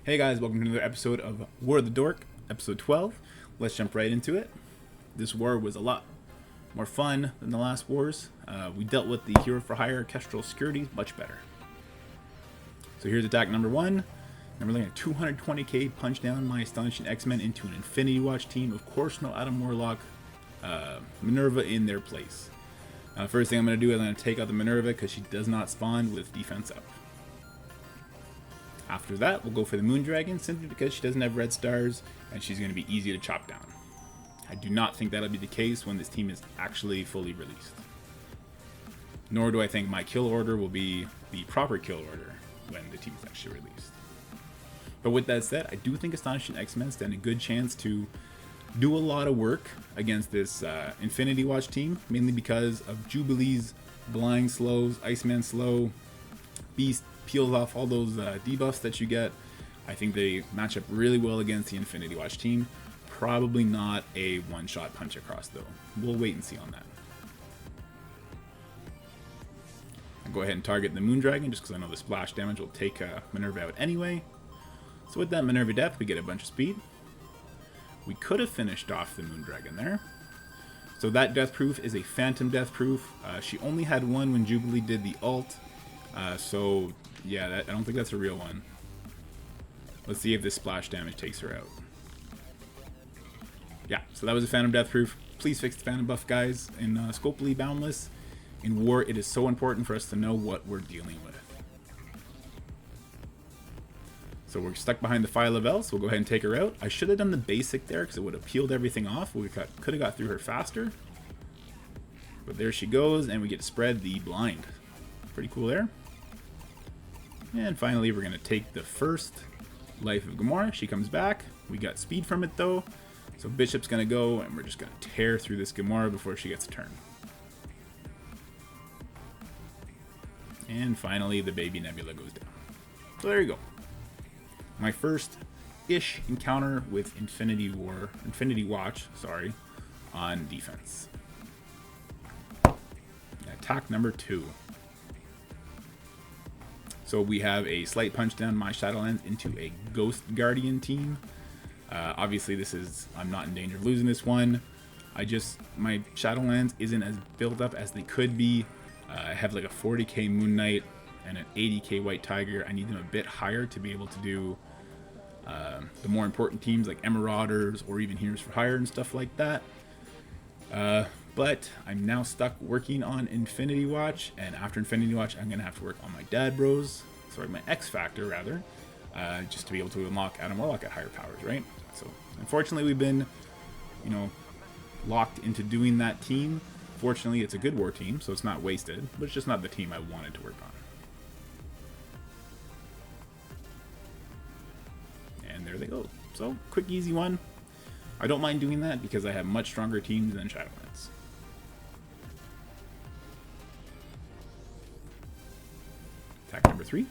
Hey guys, welcome to another episode of War of the Dork, episode 12. Let's jump right into it. This war was a lot more fun than the last wars. We dealt with the hero for hire Kestrel securities much better. So here's attack number 1. And we're looking at 220k punch down my astonishing X-Men into an Infinity Watch team. Of course, no Adam Warlock, Minerva in their place. First thing I'm going to do is I'm going to take out the Minerva because she does not spawn with defense up. After that, we'll go for the Moondragon simply because she doesn't have red stars and she's going to be easy to chop down. I do not think that'll be the case when this team is actually fully released. Nor do I think my kill order will be the proper kill order when the team is actually released. But with that said, I do think Astonishing X-Men stand a good chance to do a lot of work against this Infinity Watch team, mainly because of Jubilee's Blind slows, Iceman slow, Beast peels off all those debuffs that you get. I think they match up really well against the Infinity Watch team. Probably not a one-shot punch across though. We'll wait and see on that. I'll go ahead and target the Moondragon just because I know the splash damage will take Minerva out anyway. So with that Minerva death, we get a bunch of speed. We could have finished off the Moondragon there. So that death proof is a phantom death proof. She only had one when Jubilee did the ult. So yeah, I don't think that's a real one. Let's see if this splash damage takes her out. Yeah, so that was a phantom death proof. Please fix the phantom buff, guys. In Scopely Boundless, in war, it is so important for us to know what we're dealing with. So we're stuck behind the File of L, so we'll go ahead and take her out. I should have done the basic there because it would have peeled everything off. We could have got through her faster. But there she goes, and we get to spread the blind. Pretty cool there. And finally, we're going to take the first life of Gamora. She comes back. We got speed from it, though. So Bishop's going to go, and we're just going to tear through this Gamora before she gets a turn. And finally, the baby Nebula goes down. So there you go. My first-ish encounter with Infinity Watch, on defense. Attack number 2. So we have a slight punch down my Shadowlands into a Ghost Guardian team. Obviously I'm not in danger of losing this one. My Shadowlands isn't as built up as they could be. I have like a 40k Moon Knight and an 80k White Tiger. I need them a bit higher to be able to do the more important teams like Emmarauders or even Heroes for Hire and stuff like that. But I'm now stuck working on Infinity Watch, and after Infinity Watch, I'm going to have to work on my Dadbros, my X Factor rather, just to be able to unlock Adam Warlock at higher powers, right? So unfortunately, we've been, locked into doing that team. Fortunately, it's a good war team, so it's not wasted, but it's just not the team I wanted to work on. And there they go. So quick, easy one. I don't mind doing that because I have much stronger teams than Shadowlands. Attack number 3.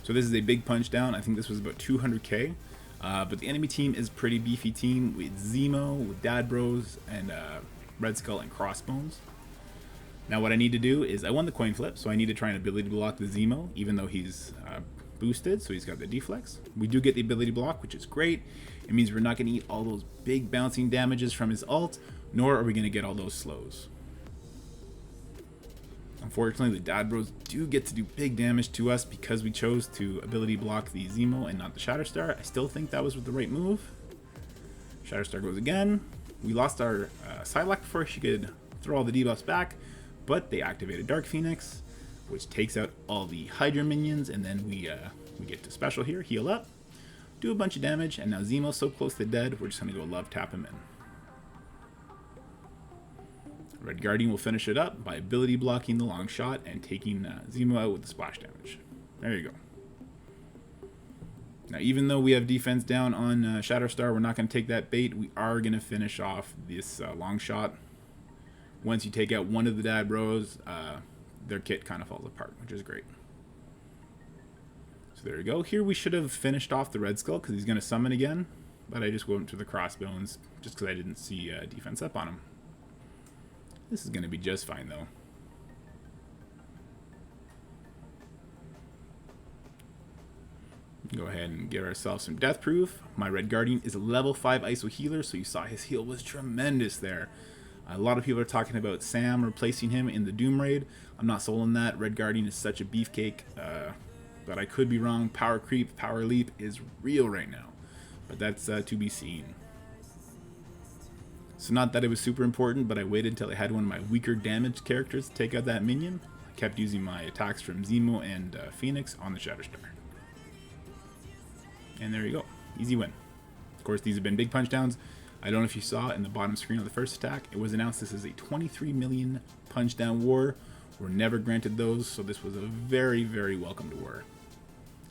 So this is a big punch down. I think this was about 200k. But the enemy team is a pretty beefy team with Zemo, with Dadbros, and Red Skull and Crossbones. Now what I need to do is I won the coin flip, so I need to try and ability block the Zemo, even though he's boosted, so he's got the deflex. We do get the ability block, which is great. It means we're not going to eat all those big bouncing damages from his ult, nor are we going to get all those slows. Unfortunately, the Dadbros do get to do big damage to us because we chose to ability block the Zemo and not the Shatterstar. I still think that was the right move. Shatterstar goes again. We lost our Psylocke before she could throw all the debuffs back, but they activated Dark Phoenix, which takes out all the Hydra minions, and then we get to special here, heal up, do a bunch of damage, and now Zemo's so close to dead, we're just going to go love tap him in. Red Guardian will finish it up by ability blocking the long shot and taking Zemo out with the splash damage. There you go. Now, even though we have defense down on Shatterstar, we're not going to take that bait. We are going to finish off this long shot. Once you take out one of the Dadbros, their kit kind of falls apart, which is great. So there we go. Here we should have finished off the Red Skull because he's going to summon again, but I just went to the Crossbones just because I didn't see defense up on him. This is going to be just fine, though. Go ahead and get ourselves some death proof. My Red Guardian is a level 5 ISO healer, so you saw his heal was tremendous there. A lot of people are talking about Sam replacing him in the Doom Raid. I'm not sold on that. Red Guardian is such a beefcake, but I could be wrong. Power creep, power leap is real right now, but that's to be seen. So not that it was super important, but I waited until I had one of my weaker damage characters to take out that minion. I kept using my attacks from Zemo and Phoenix on the Shatterstar. And there you go. Easy win. Of course, these have been big punch downs. I don't know if you saw in the bottom screen of the first attack, it was announced this is a 23 million punch down war. We're never granted those, so this was a very, very welcomed war.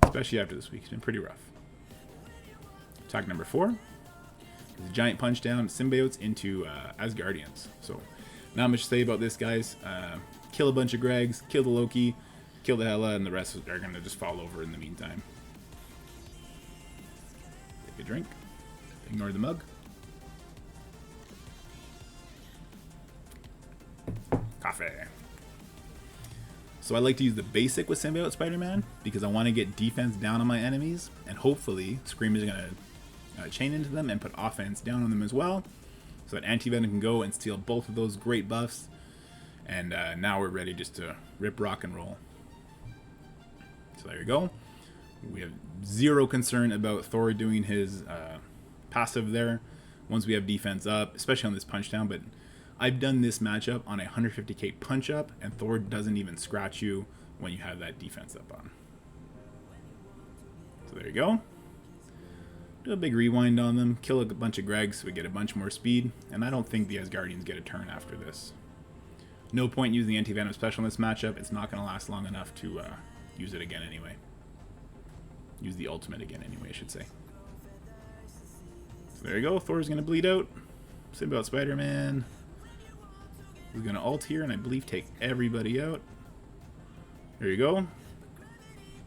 Especially after this week. It's been pretty rough. Attack number 4 is a giant punch down symbiotes into Asgardians. So, not much to say about this, guys. Kill a bunch of Gregs, kill the Loki, kill the Hela, and the rest are going to just fall over in the meantime. Take a drink. Ignore the mug. Coffee. So I like to use the basic with Symbiote Spider-Man because I want to get defense down on my enemies, and hopefully Screamer's going to chain into them and put offense down on them as well, so that Anti-Venom can go and steal both of those great buffs, and now we're ready just to rip, rock, and roll. So there you go. We have zero concern about Thor doing his passive there once we have defense up, especially on this punch down, but I've done this matchup on a 150k punch up, and Thor doesn't even scratch you when you have that defense up on. So there you go. Do a big rewind on them, kill a bunch of Gregs so we get a bunch more speed, and I don't think the Asgardians get a turn after this. No point using the Anti-Venom special in this matchup. It's not going to last long enough to use it again anyway. Use the ultimate again anyway, I should say. So there you go. Thor's going to bleed out. Symbiote Spider-Man is going to ult here and I believe take everybody out. There you go.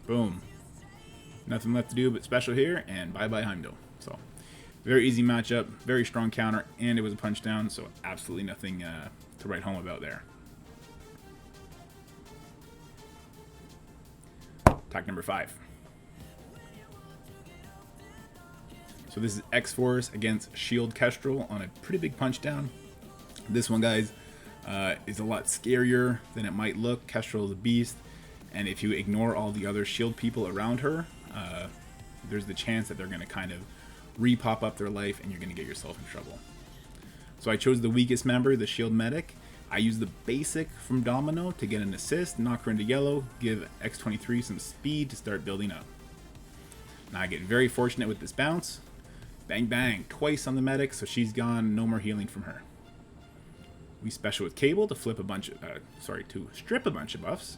Boom. Nothing left to do but special here, and bye-bye Heimdall. So, very easy matchup, very strong counter, and it was a punch down, so absolutely nothing to write home about there. Attack number 5. So this is X-Force against Shield Kestrel on a pretty big punch down. This one, guys, is a lot scarier than it might look. Kestrel is a beast, and if you ignore all the other Shield people around her, there's the chance that they're going to kind of re-pop up their life and you're going to get yourself in trouble. So I chose the weakest member, the Shield Medic. I used the basic from Domino to get an assist, knock her into yellow, give X-23 some speed to start building up. Now I get very fortunate with this bounce. Bang bang, twice on the medic, so she's gone, no more healing from her. We special with Cable to flip a bunch of, to strip a bunch of buffs.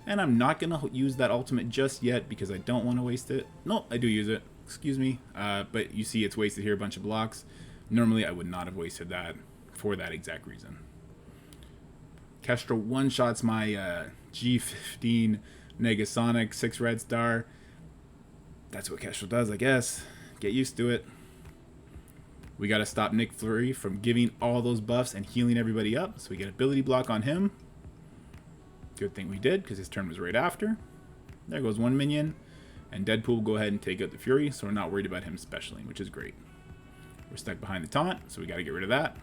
And I'm not going to use that ultimate just yet because I don't want to waste it. No, I do use it. Excuse me. But you see it's wasted here, a bunch of blocks. Normally I would not have wasted that for that exact reason. Kestrel one-shots my G15 Negasonic 6 red star. That's what Kestrel does, I guess. Get used to it. We got to stop Nick Fury from giving all those buffs and healing everybody up. So we get ability block on him. Good thing we did, because his turn was right after. There goes one minion. And Deadpool will go ahead and take out the Fury, so we're not worried about him specialing, which is great. We're stuck behind the taunt, so we got to get rid of that.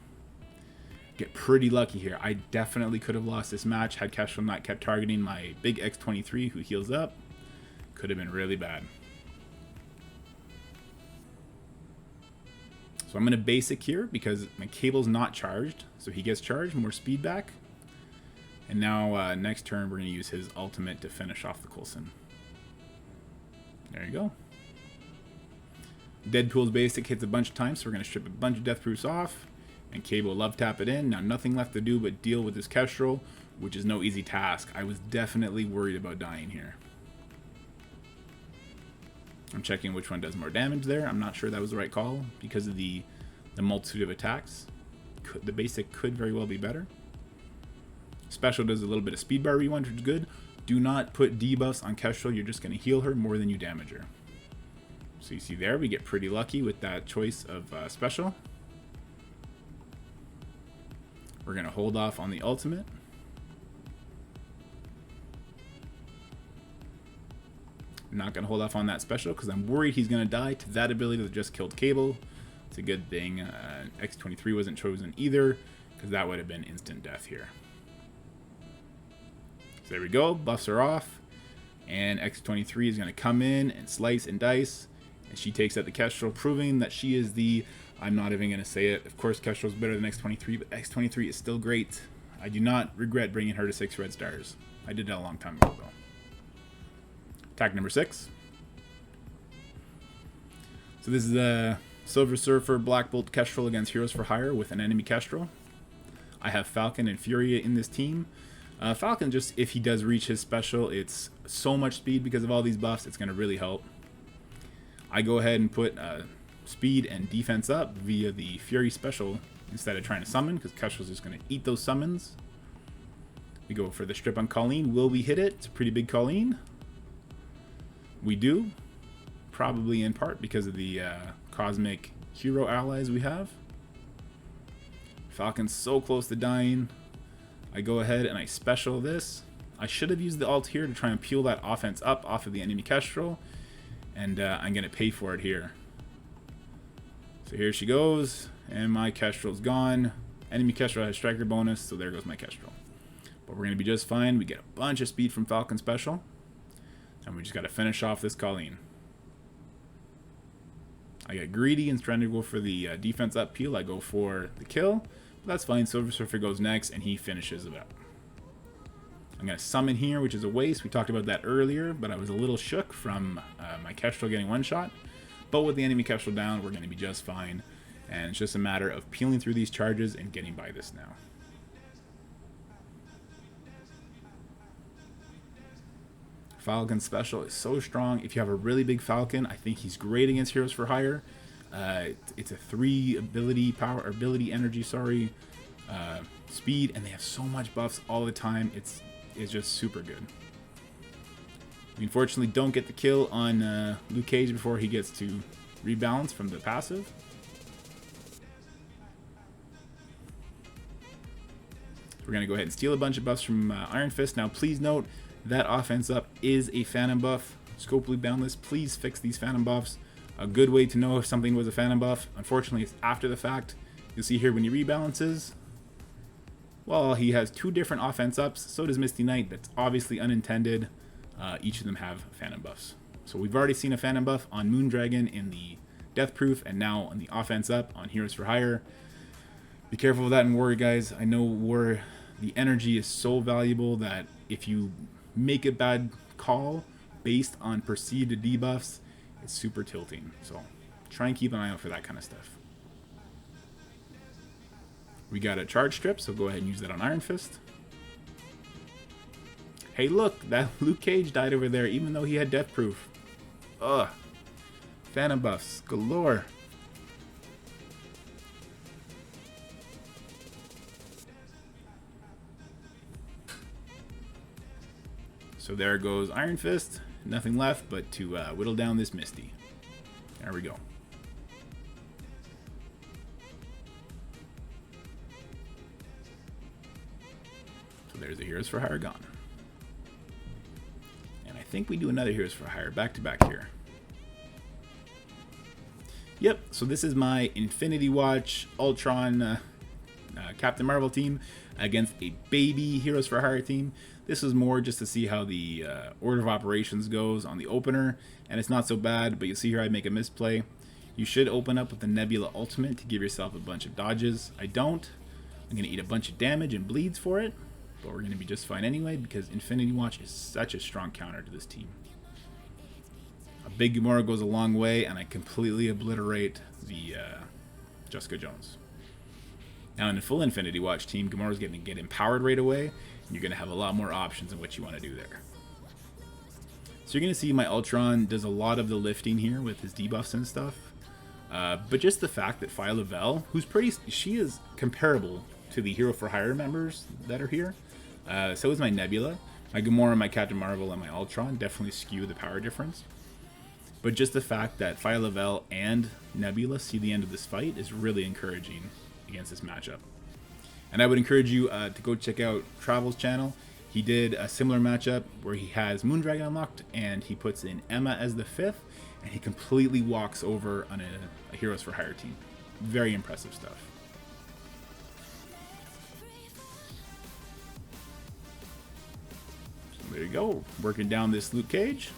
Get pretty lucky here. I definitely could have lost this match had Kestrel not kept targeting my big X-23 who heals up. Could have been really bad. So I'm going to basic here because my Cable's not charged, so he gets charged, more speed back. And now, next turn, we're going to use his ultimate to finish off the Coulson. There you go. Deadpool's basic hits a bunch of times, so we're going to strip a bunch of death proofs off. And Cable love tap it in. Now, nothing left to do but deal with this Kestrel, which is no easy task. I was definitely worried about dying here. I'm checking which one does more damage there. I'm not sure that was the right call because of the multitude of attacks. The basic could very well be better. Special does a little bit of speed bar rewind, which is good. Do not put debuffs on Kestrel. You're just going to heal her more than you damage her. So you see there, we get pretty lucky with that choice of special. We're going to hold off on the ultimate. I'm not going to hold off on that special because I'm worried he's going to die to that ability that just killed Cable. It's a good thing X23 wasn't chosen either, because that would have been instant death here. So there we go, buffs are off, and X23 is going to come in and slice and dice, and she takes out the Kestrel, proving that she is the, I'm not even going to say it, of course Kestrel's better than X23, but X23 is still great. I do not regret bringing her to 6 red stars. I did that a long time ago though. Attack number 6. So this is a Silver Surfer Black Bolt Kestrel against Heroes for Hire with an enemy Kestrel. I have Falcon and Furia in this team. Falcon, just if he does reach his special, it's so much speed because of all these buffs, it's going to really help. I go ahead and put speed and defense up via the Fury special instead of trying to summon, because Kestrel's just going to eat those summons. We go for the strip on Colleen. Will we hit it? It's a pretty big Colleen. We do. Probably in part because of the cosmic hero allies we have. Falcon's so close to dying. I go ahead and I special this. I should have used the ult here to try and peel that offense up off of the enemy Kestrel, and I'm going to pay for it here. So here she goes, and my Kestrel's gone. Enemy Kestrel has striker bonus, so there goes my Kestrel. But we're going to be just fine. We get a bunch of speed from Falcon special, and we just got to finish off this Colleen. I get greedy and trying to go for the defense up peel. I go for the kill. That's fine. Silver Surfer goes next, and he finishes it up. I'm going to summon here, which is a waste. We talked about that earlier, but I was a little shook from my Kestrel getting one shot. But with the enemy Kestrel down, we're going to be just fine. And it's just a matter of peeling through these charges and getting by this now. Falcon special is so strong. If you have a really big Falcon, I think he's great against Heroes for Hire. It's a 3 ability power, or ability energy, sorry, speed, and they have so much buffs all the time. It's just super good. We unfortunately don't get the kill on Luke Cage before he gets to rebalance from the passive. We're going to go ahead and steal a bunch of buffs from Iron Fist. Now please note that offense up is a Phantom buff. Scopely Boundless, please fix these Phantom buffs. A good way to know if something was a Phantom buff, unfortunately, it's after the fact. You'll see here when he rebalances, well, he has 2 different offense ups. So does Misty Knight. That's obviously unintended. Each of them have Phantom buffs. So we've already seen a Phantom buff on Moondragon in the Death Proof, and now on the offense up on Heroes for Hire. Be careful with that in War, guys. I know War, the energy is so valuable that if you make a bad call based on perceived debuffs, it's super tilting. So try and keep an eye out for that kind of stuff. We got a charge strip, so go ahead and use that on Iron Fist. Hey look, that Luke Cage died over there even though he had Death Proof. Ugh. Phantom buffs galore. So there goes Iron Fist. Nothing left but to whittle down this Misty. There we go. So there's the Heroes for Hire gone. And I think we do another Heroes for Hire back to back here. Yep, so this is my Infinity Watch Ultron Captain Marvel team against a baby Heroes for Hire team. This is more just to see how the order of operations goes on the opener, and it's not so bad, but you see here I make a misplay. You should open up with the Nebula Ultimate to give yourself a bunch of dodges. I don't. I'm going to eat a bunch of damage and bleeds for it, but we're going to be just fine anyway because Infinity Watch is such a strong counter to this team. A big Gamora goes a long way, and I completely obliterate the Jessica Jones. Now in the full Infinity Watch team, Gamora's going to get empowered right away, and you're going to have a lot more options in what you want to do there. So you're going to see my Ultron does a lot of the lifting here with his debuffs and stuff. But just the fact that Phyla Vell, she is comparable to the Hero for Hire members that are here. So is my Nebula. My Gamora, my Captain Marvel, and my Ultron definitely skew the power difference. But just the fact that Phyla Vell and Nebula see the end of this fight is really encouraging against this matchup. And I would encourage you to go check out Travel's channel. He did a similar matchup where he has Moondragon unlocked and he puts in Emma as the 5th, and he completely walks over on a Heroes for Hire team. Very impressive stuff. So there you go, working down this loot cage.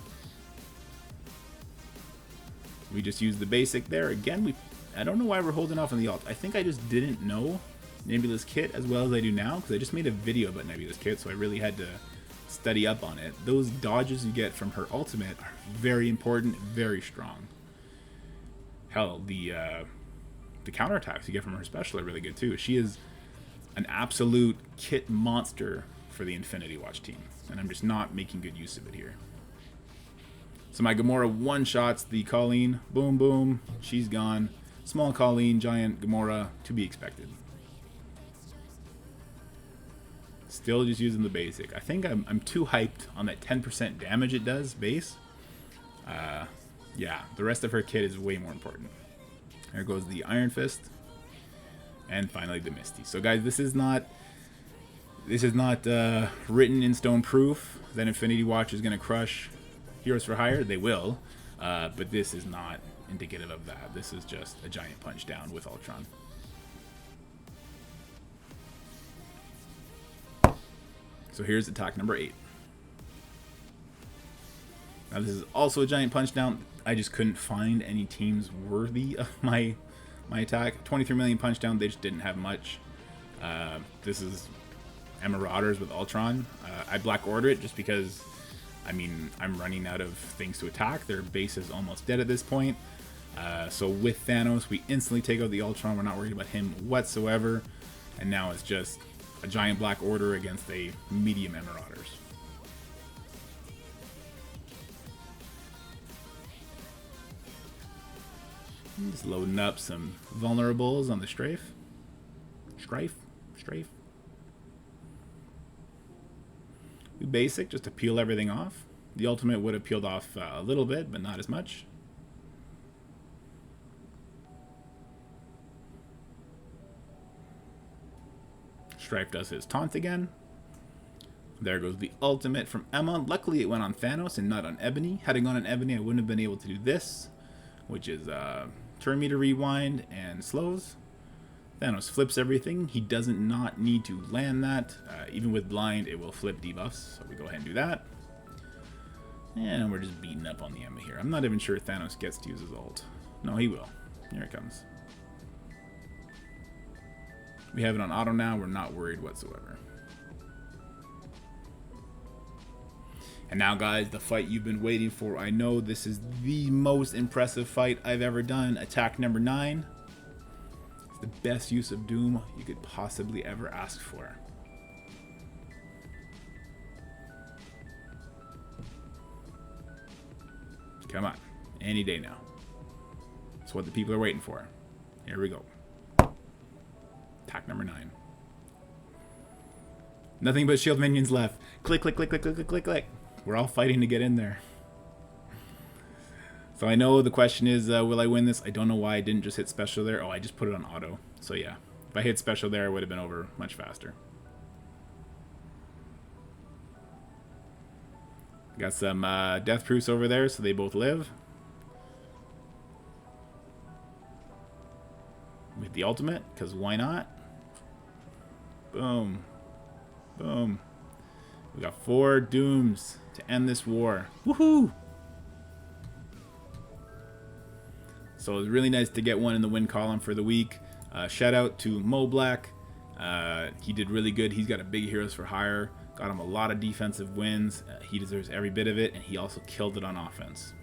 We just used the basic there. Again, I don't know why we're holding off on the alt. I think I just didn't know Nebula's kit as well as I do now, because I just made a video about Nebula's kit, so I really had to study up on it. Those dodges you get from her ultimate are very important, very strong. Hell, the counterattacks you get from her special are really good too. She is an absolute kit monster for the Infinity Watch team, and I'm just not making good use of it here. So my Gamora one-shots the Colleen. Boom, boom. She's gone. Small Colleen, giant Gamora, to be expected. Still just using the basic. I think I'm too hyped on that 10% damage it does, base. Yeah, the rest of her kit is way more important. There goes the Iron Fist. And finally the Misty. So guys, this is not written in stone proof that Infinity Watch is going to crush Heroes for Hire. They will, but this is not indicative of that. This is just a giant punch down with Ultron. So here's attack number 8. Now this is also a giant punch down. I just couldn't find any teams worthy of my attack. 23 million punch down. They just didn't have much. This is Emmarauders with Ultron. I black order it just because, I mean, I'm running out of things to attack. Their base is almost dead at this point. So with Thanos, we instantly take out the Ultron. We're not worried about him whatsoever. And now it's just a giant black order against a medium Emmarauders. Just loading up some vulnerables on the strafe. Strafe. Do basic just to peel everything off. The ultimate would have peeled off a little bit, but not as much. Strife does his taunt again. There goes the ultimate from Emma. Luckily it went on Thanos and not on Ebony. Had it gone on Ebony, I wouldn't have been able to do this, which is turn meter rewind and slows. Thanos flips everything. He doesn't not need to land that. Even with blind, it will flip debuffs. So we go ahead and do that. And we're just beating up on the Emma here. I'm not even sure if Thanos gets to use his ult. No, he will. Here it comes. We have it on auto now. We're not worried whatsoever. And now, guys, the fight you've been waiting for. I know this is the most impressive fight I've ever done. Attack number 9. It's the best use of Doom you could possibly ever ask for. Come on. Any day now. It's what the people are waiting for. Here we go. Attack number 9. Nothing but shield minions left. Click, click, click, click, click, click, click, click. We're all fighting to get in there. So I know the question is, will I win this? I don't know why I didn't just hit special there. Oh, I just put it on auto. So yeah, if I hit special there, it would have been over much faster. Got some death proofs over there, so they both live. With the ultimate, because why not? Boom. Boom. We got 4 dooms to end this war. Woohoo! So it was really nice to get one in the win column for the week. Shout out to Mo Black. He did really good. He's got a big Heroes for Hire. Got him a lot of defensive wins. He deserves every bit of it, and he also killed it on offense.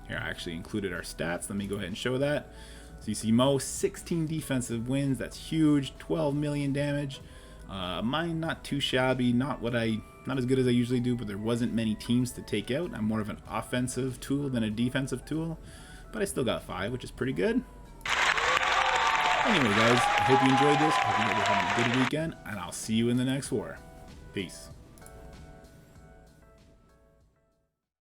Here, I actually included our stats. Let me go ahead and show that. So you see Mo, 16 defensive wins. That's huge. 12 million damage. Mine not too shabby. Not as good as I usually do, but there wasn't many teams to take out. I'm more of an offensive tool than a defensive tool, but I still got 5, which is pretty good. Anyway, guys, I hope you enjoyed this. I hope you're having a good weekend, and I'll see you in the next war. Peace.